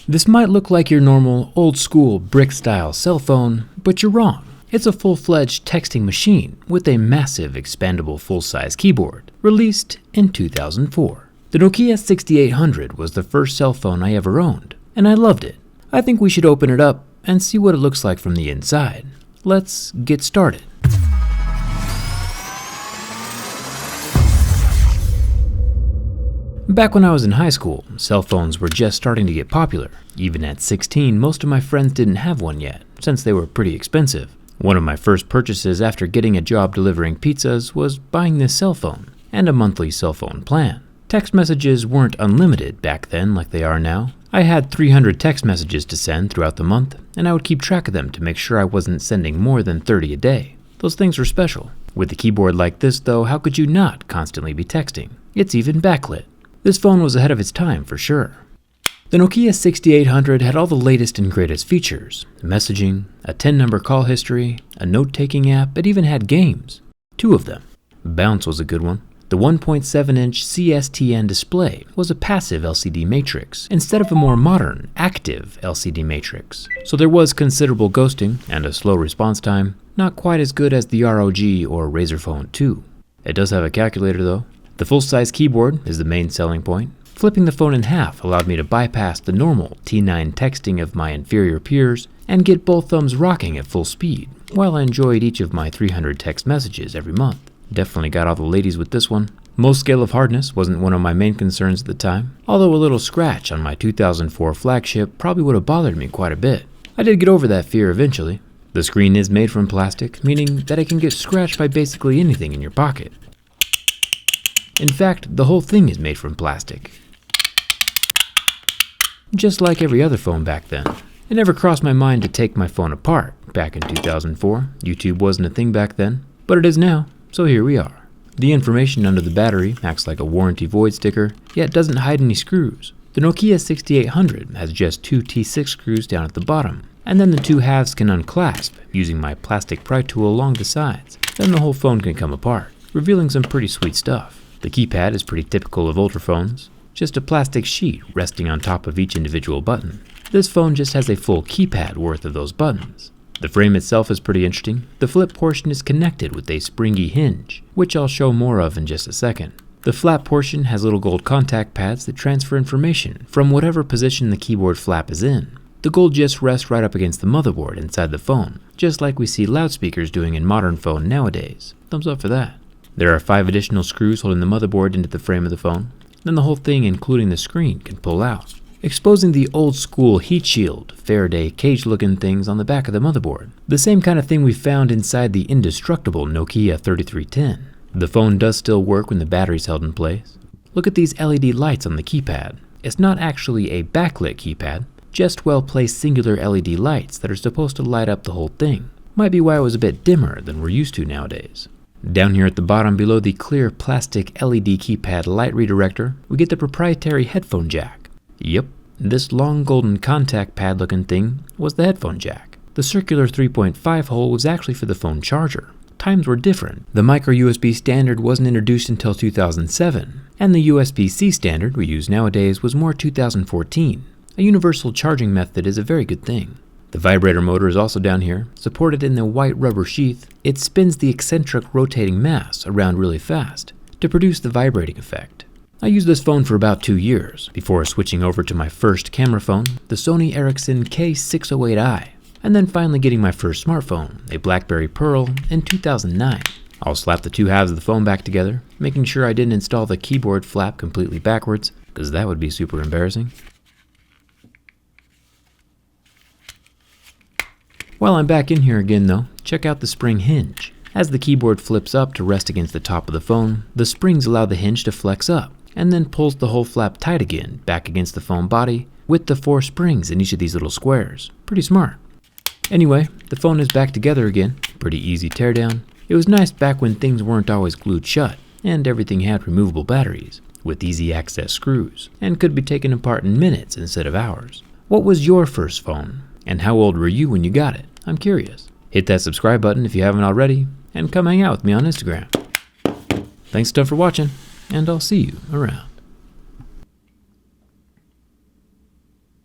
This might look like your normal, old-school, brick-style cell phone, but you're wrong. It's a full-fledged texting machine with a massive, expandable full-size keyboard, released in 2004. The Nokia 6800 was the first cell phone I ever owned, and I loved it. I think we should open it up and see what it looks like from the inside. Let's get started. Back when I was in high school, cell phones were just starting to get popular. Even at 16, most of my friends didn't have one yet, since they were pretty expensive. One of my first purchases after getting a job delivering pizzas was buying this cell phone, and a monthly cell phone plan. Text messages weren't unlimited back then like they are now. I had 300 text messages to send throughout the month, and I would keep track of them to make sure I wasn't sending more than 30 a day. Those things were special. With a keyboard like this though, how could you not constantly be texting? It's even backlit. This phone was ahead of its time for sure. The Nokia 6800 had all the latest and greatest features. Messaging, a 10-number call history, a note-taking app, it even had games. 2 of them. Bounce was a good one. The 1.7-inch CSTN display was a passive LCD matrix instead of a more modern, active LCD matrix. So there was considerable ghosting and a slow response time, not quite as good as the ROG or Razer Phone 2. It does have a calculator though. The full-size keyboard is the main selling point. Flipping the phone in half allowed me to bypass the normal T9 texting of my inferior peers and get both thumbs rocking at full speed, while I enjoyed each of my 300 text messages every month. Definitely got all the ladies with this one. Most scale of hardness wasn't one of my main concerns at the time, although a little scratch on my 2004 flagship probably would have bothered me quite a bit. I did get over that fear eventually. The screen is made from plastic, meaning that it can get scratched by basically anything in your pocket. In fact, the whole thing is made from plastic. Just like every other phone back then. It never crossed my mind to take my phone apart. Back in 2004, YouTube wasn't a thing back then, but it is now, so here we are. The information under the battery acts like a warranty void sticker, yet doesn't hide any screws. The Nokia 6800 has just 2 T6 screws down at the bottom, and then the 2 halves can unclasp using my plastic pry tool along the sides. Then the whole phone can come apart, revealing some pretty sweet stuff. The keypad is pretty typical of older phones, just a plastic sheet resting on top of each individual button. This phone just has a full keypad worth of those buttons. The frame itself is pretty interesting. The flip portion is connected with a springy hinge, which I'll show more of in just a second. The flap portion has little gold contact pads that transfer information from whatever position the keyboard flap is in. The gold just rests right up against the motherboard inside the phone, just like we see loudspeakers doing in modern phone nowadays. Thumbs up for that. There are 5 additional screws holding the motherboard into the frame of the phone. Then the whole thing, including the screen, can pull out, exposing the old-school heat shield, Faraday cage-looking things on the back of the motherboard. The same kind of thing we found inside the indestructible Nokia 3310. The phone does still work when the battery's held in place. Look at these LED lights on the keypad. It's not actually a backlit keypad, just well-placed singular LED lights that are supposed to light up the whole thing. Might be why it was a bit dimmer than we're used to nowadays. Down here at the bottom below the clear plastic LED keypad light redirector, we get the proprietary headphone jack. Yep, this long golden contact pad looking thing was the headphone jack. The circular 3.5 hole was actually for the phone charger. Times were different. The micro USB standard wasn't introduced until 2007, and the USB-C standard we use nowadays was more 2014. A universal charging method is a very good thing. The vibrator motor is also down here, supported in the white rubber sheath. It spins the eccentric rotating mass around really fast to produce the vibrating effect. I used this phone for about 2 years before switching over to my first camera phone, the Sony Ericsson K608i, and then finally getting my first smartphone, a BlackBerry Pearl, in 2009. I'll slap the 2 halves of the phone back together, making sure I didn't install the keyboard flap completely backwards, because that would be super embarrassing. While I'm back in here again though, check out the spring hinge. As the keyboard flips up to rest against the top of the phone, the springs allow the hinge to flex up, and then pulls the whole flap tight again back against the phone body with the 4 springs in each of these little squares. Pretty smart. Anyway, the phone is back together again, pretty easy teardown. It was nice back when things weren't always glued shut, and everything had removable batteries with easy access screws, and could be taken apart in minutes instead of hours. What was your first phone? And how old were you when you got it? I'm curious. Hit that subscribe button if you haven't already, and come hang out with me on Instagram. Thanks a ton for watching, and I'll see you around.